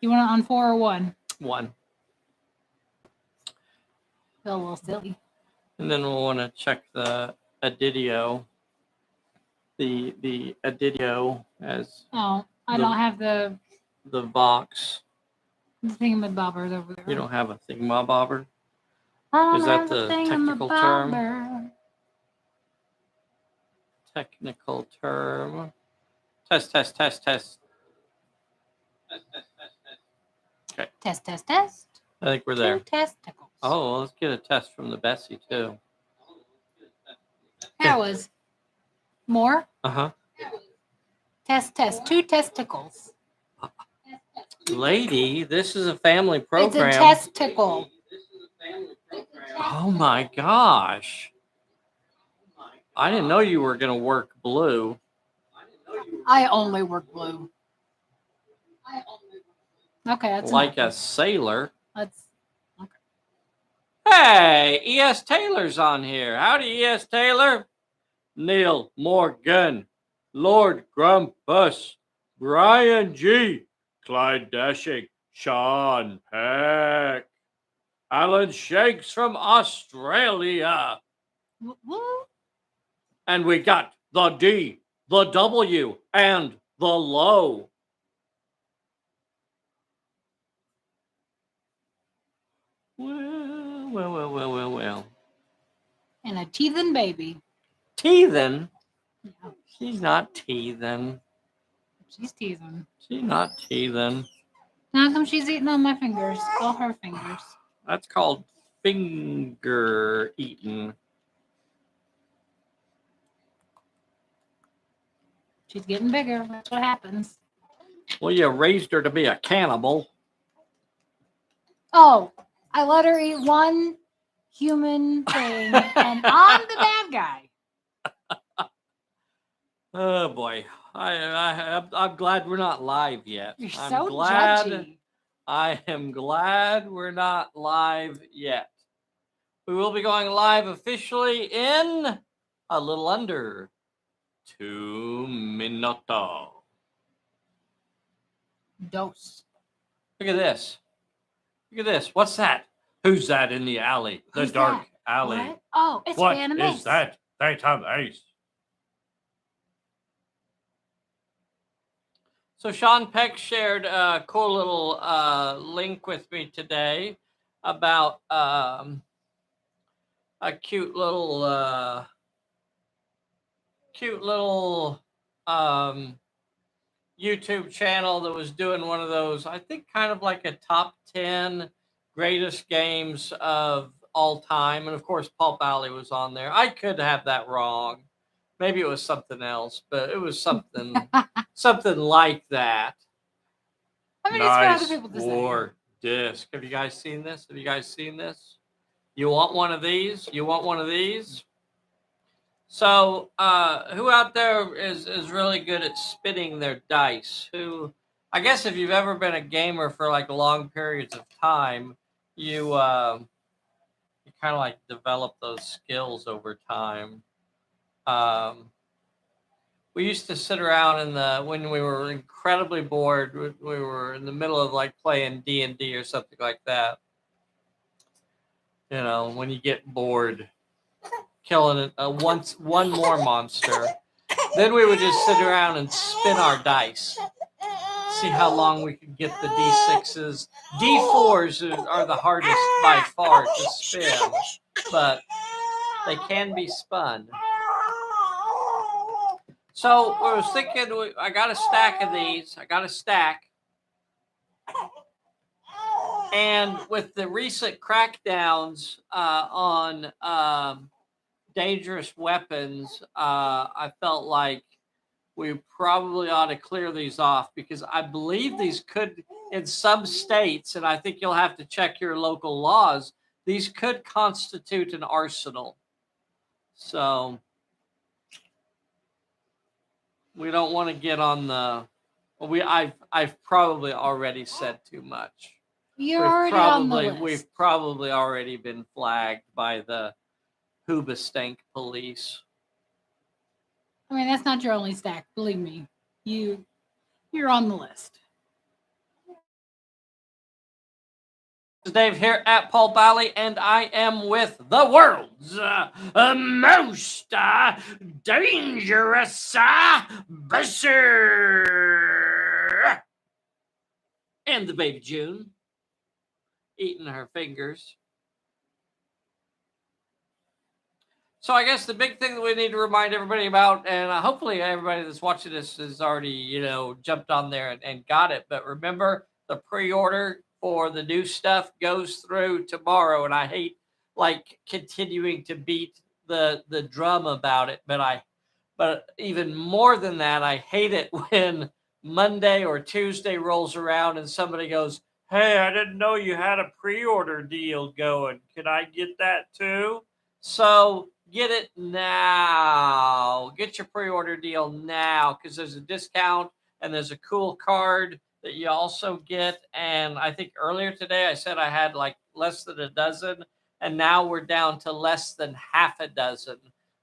You want it on 4 or 1? 1. Feel a little silly. And then we'll want to check the Adidio. The Adidio as Oh, I don't have the Vox. thingamabobbers over there. You don't have a thingamabobber? Is that the technical term? Technical term. Test. Okay. Test. I think we're there. 2 testicles. Oh, well, let's get a test from the Bessy too. That was more. Uh-huh. Test. 2 testicles. Lady, this is a family program. It's a testicle. Oh my gosh. I didn't know you were going to work blue. I only work blue. Okay, that's like enough. A sailor. That's okay. Hey, E.S. Taylor's on here. Howdy, E.S. Taylor. Neil Morgan, Lord Grumpus, Brian G, Clyde Dashing, Sean Peck, Alan Shanks from Australia. Woo. And we got the D, the W, and the low. Well. And a teething baby. Teething? Yeah. She's not teething. She's teething. She's not teething. How come she's eating on my fingers? All her fingers. That's called finger eating. She's getting bigger. That's what happens. Well, you raised her to be a cannibal. Oh, I let her eat one human thing, and I'm the bad guy. Oh boy, I'm glad we're not live yet. You're I'm so glad. Judgy. I am glad we're not live yet. We will be going live officially in a little under 2 minutes. Dose. Look at this. What's that? Who's that in the alley? The Who's dark that? alley. What? Oh, it's What Phantom is Ace. that? Phantom Ace. So Sean Peck shared a cool little link with me today about a cute little YouTube channel that was doing one of those, I think kind of like a top 10 greatest games of all time. And of course, Pulp Alley was on there. I could have that wrong. Maybe it was something else, but it was something like that. I mean, nice it's for other people to war disc. Have you guys seen this? You want one of these? So, who out there is really good at spinning their dice? Who, I guess, if you've ever been a gamer for like long periods of time, you kind of like develop those skills over time. We used to sit around when we were incredibly bored. We were in the middle of like playing D&D or something like that. You know, when you get bored, killing one more monster, then we would just sit around and spin our dice, see how long we could get the D6s. D4s are the hardest by far to spin, but they can be spun. So I was thinking, I got a stack of these. And with the recent crackdowns on dangerous weapons, I felt like we probably ought to clear these off, because I believe these could, in some states, and I think you'll have to check your local laws, these could constitute an arsenal. So we don't want to get on the. I've probably already said too much. You're already on the list. We've probably already been flagged by the Hoobastank police. I mean, that's not your only stack. Believe me, you're on the list. Dave here at Pulp Alley, and I am with the world's most dangerous Bessy and the baby June eating her fingers. So I guess the big thing that we need to remind everybody about, and hopefully everybody that's watching this has already, jumped on there and got it. But remember, the pre-order for the new stuff goes through tomorrow, and I hate like continuing to beat the drum about it. But even more than that, I hate it when Monday or Tuesday rolls around and somebody goes, "Hey, I didn't know you had a pre-order deal going. Can I get that too?" So get it now. Get your pre-order deal now because there's a discount and there's a cool card that you also get. And I think earlier today I said I had like less than a dozen, and now we're down to less than half a dozen.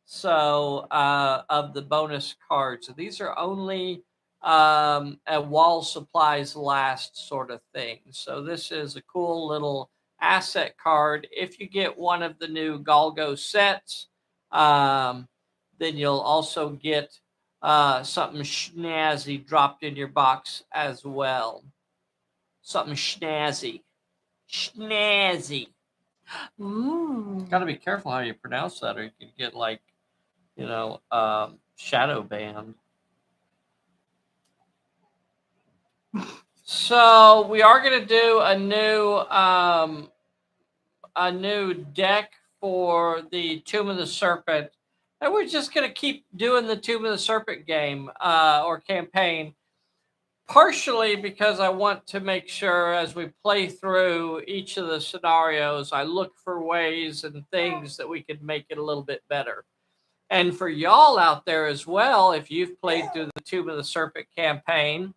So of the bonus cards. So these are only a wall supplies last sort of thing. So this is a cool little asset card. If you get one of the new Galgo sets, then you'll also get something snazzy dropped in your box as well. Something snazzy. Snazzy. Ooh. Got to be careful how you pronounce that, or you could get like, shadow banned. So we are going to do a new deck for the Tomb of the Serpent, and we're just going to keep doing the Tomb of the Serpent game or campaign, partially because I want to make sure as we play through each of the scenarios, I look for ways and things that we could make it a little bit better. And for y'all out there as well, if you've played through the Tomb of the Serpent campaign,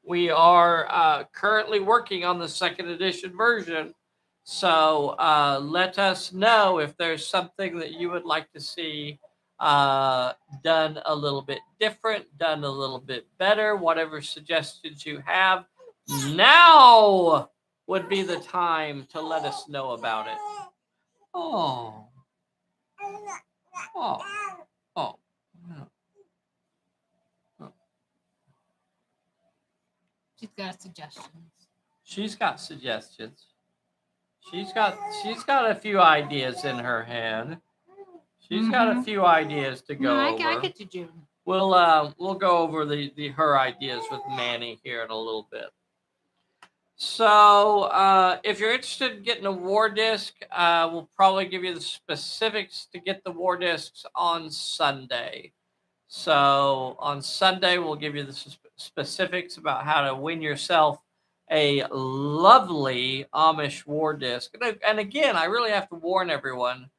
we are currently working on the second edition version. So let us know if there's something that you would like to see done a little bit different, done a little bit better, whatever suggestions you have. Now would be the time to let us know about it. Oh. Oh. Oh. She's got suggestions. She's got suggestions. She's got a few ideas in her head. She's got a few ideas to go over. I get to June. We'll go over the her ideas with Manny here in a little bit. So if you're interested in getting a war disc, we'll probably give you the specifics to get the war discs on Sunday. So on Sunday, we'll give you the specifics about how to win yourself a lovely Amish war disc. And again, I really have to warn everyone,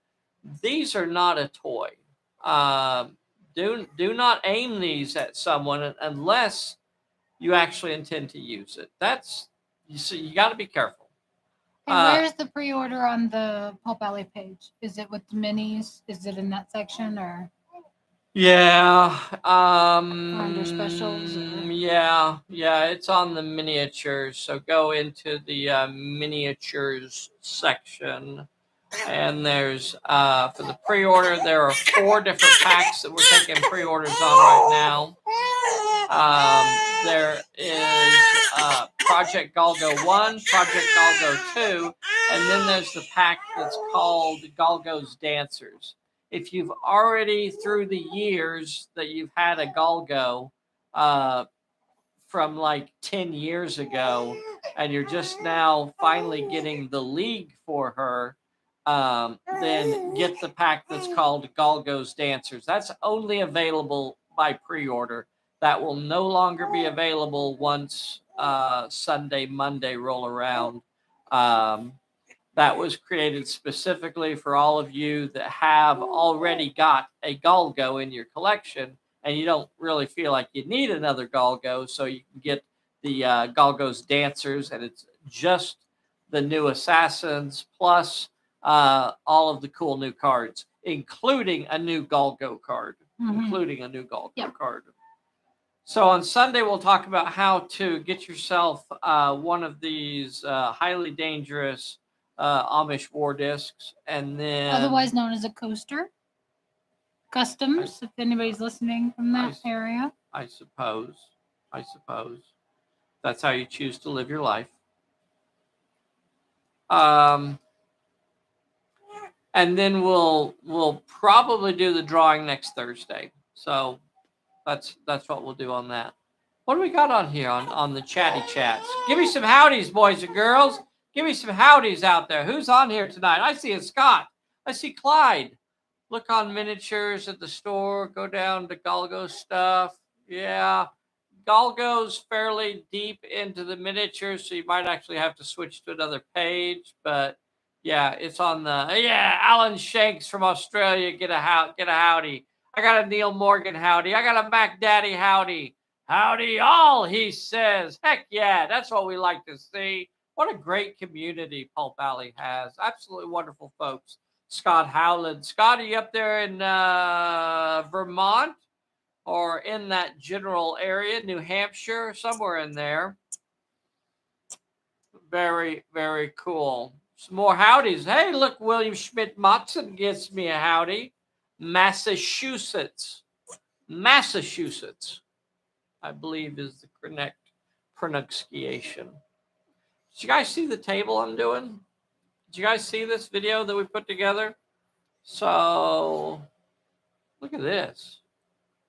these are not a toy. Do not aim these at someone unless you actually intend to use it. You got to be careful. And where's the pre-order on the Pulp Alley page? Is it with the minis? Is it in that section or? Yeah. Under specials? Or? Yeah. It's on the miniatures. So go into the miniatures section, and there's for the pre-order there are 4 different packs that we're taking pre-orders on right now. There is Project Galgo 1, Project Galgo 2, and then there's the pack that's called Galgo's Dancers. If you've already, through the years that you've had a Galgo from like 10 years ago, and you're just now finally getting the league for her, then get the pack that's called Galgo's Dancers. That's only available by pre-order. That will no longer be available once Sunday, Monday roll around. That was created specifically for all of you that have already got a Galgo in your collection, and you don't really feel like you need another Galgo, so you can get the Galgo's Dancers, and it's just the new Assassins plus all of the cool new cards, including a new Galgo card. Mm-hmm. Including a new Galgo card. So on Sunday, we'll talk about how to get yourself one of these highly dangerous Amish war discs, and then Otherwise known as a coaster. Customs, if anybody's listening from that area. I suppose that's how you choose to live your life. And then we'll probably do the drawing next Thursday. So that's what we'll do on that. What do we got on here on the chatty chats? Give me some howdies, boys and girls. Give me some howdies out there. Who's on here tonight? I see a Scott. I see Clyde. Look on miniatures at the store. Go down to Galgo stuff. Yeah. Galgo's fairly deep into the miniatures, so you might actually have to switch to another page. But yeah, it's on the Alan Shanks from Australia. Get a howdy. I got a Neil Morgan howdy. I got a Mac Daddy howdy. Howdy all, he says. Heck yeah, that's what we like to see. What a great community Pulp Alley has. Absolutely wonderful folks. Scott Howland. Scott, are you up there in Vermont or in that general area, New Hampshire, somewhere in there? Very, very cool. Some more howdies. Hey, look, William Schmidt Matson gives me a howdy. Massachusetts, I believe is the correct pronunciation. Did you guys see the table I'm doing? Did you guys see this video that we put together? So look at this.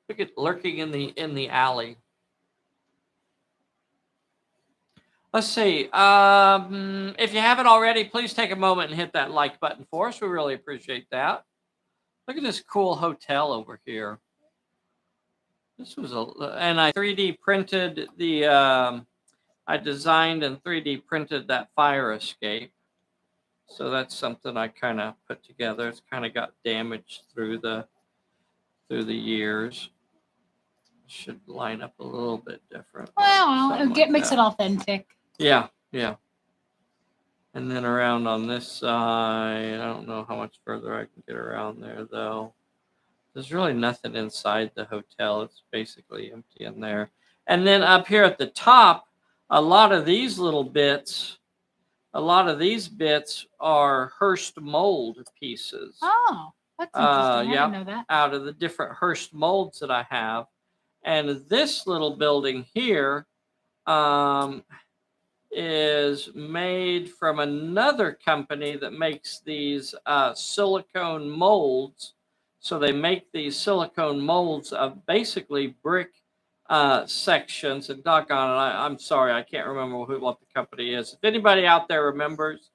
Look at lurking in the alley. Let's see. If you haven't already, please take a moment and hit that like button for us. We really appreciate that. Look at this cool hotel over here. This was and I 3D printed the. I designed and 3D printed that fire escape. So that's something I kind of put together. It's kind of got damaged through the years. Should line up a little bit different. Well, it makes it authentic. Yeah. And then around on this side, I don't know how much further I can get around there, though. There's really nothing inside the hotel. It's basically empty in there. And then up here at the top, a lot of these bits are Hearst mold pieces. Oh, that's interesting. I didn't know that. Out of the different Hearst molds that I have. And this little building here is made from another company that makes these silicone molds. So they make these silicone molds of basically brick sections. And doggone it, I'm sorry, I can't remember what the company is. If anybody out there remembers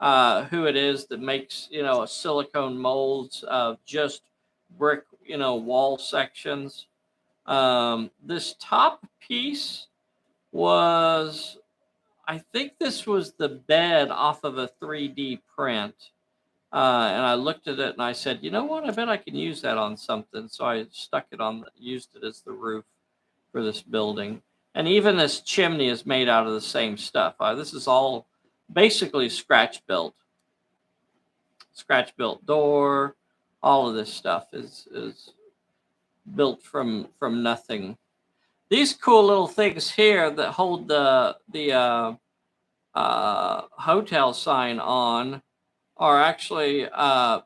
who it is that makes, a silicone molds of just brick, wall sections. This top piece was, I think this was the bed off of a 3D print. And I looked at it and I said, you know what? I bet I can use that on something. So I used it as the roof for this building. And even this chimney is made out of the same stuff. This is all basically scratch built door. All of this stuff is built from nothing. These cool little things here that hold the hotel sign on are actually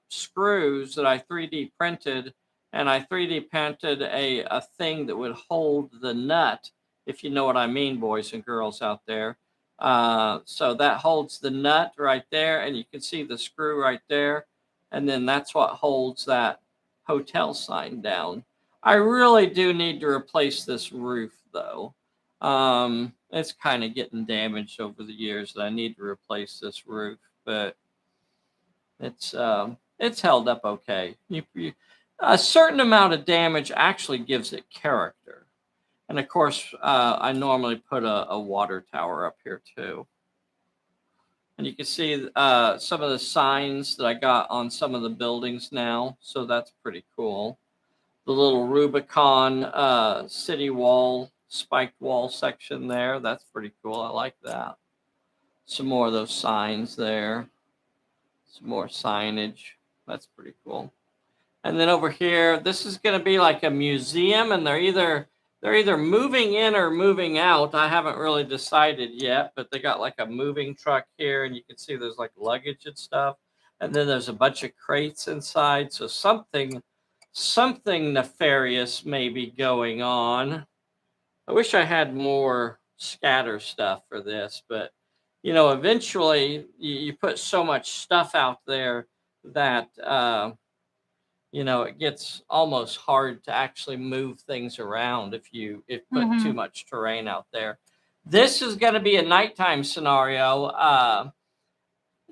screws that I 3D printed, and I 3D printed a thing that would hold the nut, if you know what I mean, boys and girls out there. So that holds the nut right there, and you can see the screw right there, and then that's what holds that hotel sign down. I really do need to replace this roof, though. It's kind of getting damaged over the years that I need to replace this roof, but it's held up okay. A certain amount of damage actually gives it character. And of course, I normally put a water tower up here too. And you can see some of the signs that I got on some of the buildings now. So that's pretty cool. The little Rubicon city wall, spiked wall section there. That's pretty cool. I like that. Some more of those signs there. Some more signage. That's pretty cool. And then over here, this is going to be like a museum, and they're either They're either moving in or moving out. I haven't really decided yet, but they got like a moving truck here, and you can see there's like luggage and stuff. And then there's a bunch of crates inside. So something nefarious may be going on. I wish I had more scatter stuff for this, but eventually you put so much stuff out there that it gets almost hard to actually move things around if you put too much terrain out there. This is going to be a nighttime scenario.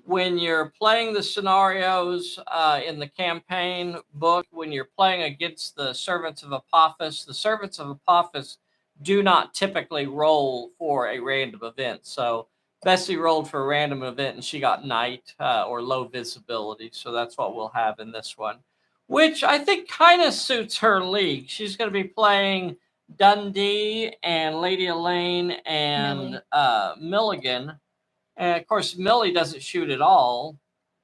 When you're playing the scenarios in the campaign book, when you're playing against the Servants of Apophis, the Servants of Apophis do not typically roll for a random event. So Bessy rolled for a random event and she got night or low visibility. So that's what we'll have in this one, which I think kind of suits her league. She's going to be playing Dundee and Lady Elaine and Milligan. And of course, Millie doesn't shoot at all.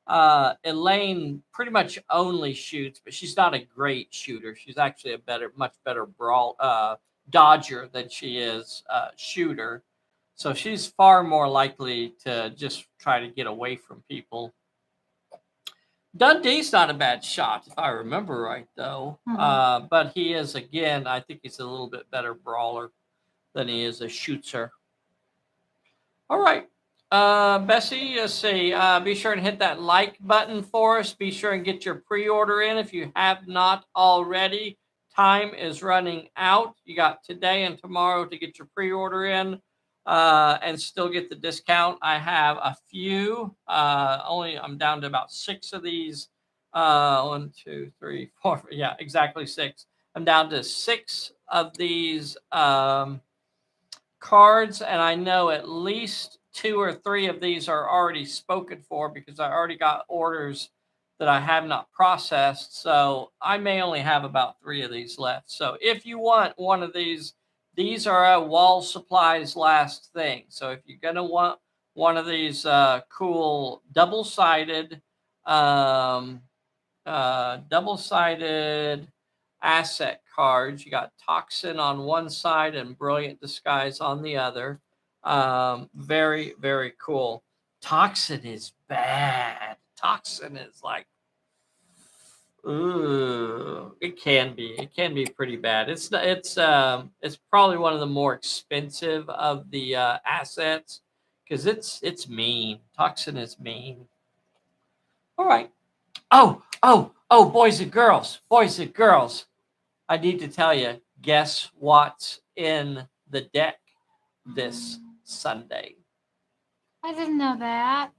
Elaine pretty much only shoots, but she's not a great shooter. She's actually much better dodger than she is shooter. So she's far more likely to just try to get away from people. Dundee's not a bad shot, if I remember right, though. But he is, again, I think he's a little bit better brawler than he is a shooter. All right. Bessy, let's see. Be sure and hit that like button for us. Be sure and get your pre-order in if you have not already. Time is running out. You got today and tomorrow to get your pre-order in and still get the discount. I have a few. I'm down to about 6 of these. 1, 2, 3, 4. Yeah, exactly 6. I'm down to 6 of these cards, and I know at least 2 or 3 of these are already spoken for because I already got orders that I have not processed. So I may only have about 3 of these left. So if you want one of these are a Wall Supplies last thing. So if you're going to want one of these cool double-sided asset cards. You got Toxin on one side and Brilliant Disguise on the other. Very, very cool. Toxin is bad. Toxin is like, ooh, it can be pretty bad. It's probably one of the more expensive of the assets because it's mean. Toxin is mean. All right. Oh, boys and girls. I need to tell you, guess what's in the deck this Sunday? I didn't know that.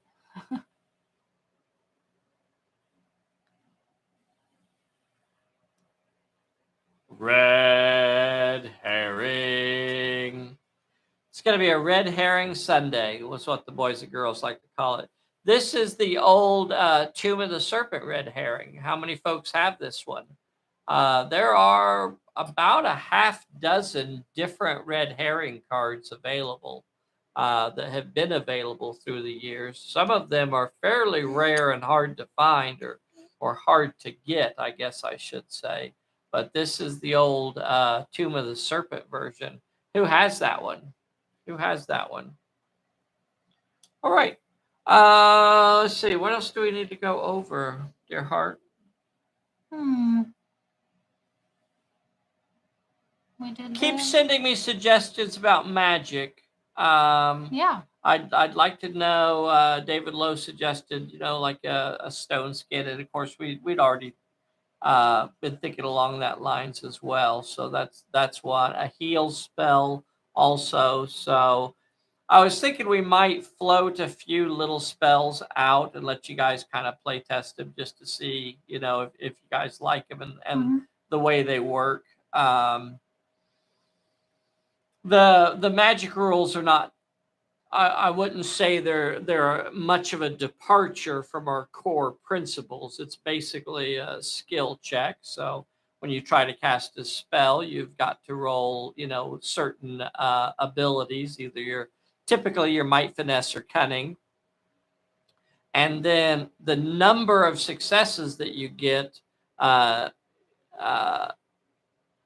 Red herring. It's going to be a red herring Sunday, was what the boys and girls like to call it. This is the old Tomb of the Serpent red herring. How many folks have this one? There are about a half dozen different red herring cards available that have been available through the years. Some of them are fairly rare and hard to find or hard to get, I guess I should say. But this is the old Tomb of the Serpent version. Who has that one? All right. Let's see. What else do we need to go over, dear heart? Keep sending me suggestions about magic. Yeah. I'd like to know. David Lowe suggested, like a stone skin, and of course we'd already been thinking along that lines as well. So that's one. A heal spell also. So I was thinking we might float a few little spells out and let you guys kind of play test them just to see, if you guys like them and the way they work. The magic rules are not, I wouldn't say they're much of a departure from our core principles. It's basically a skill check. So when you try to cast a spell, you've got to roll, certain abilities, either typically your might, finesse, or cunning. And then the number of successes that you get,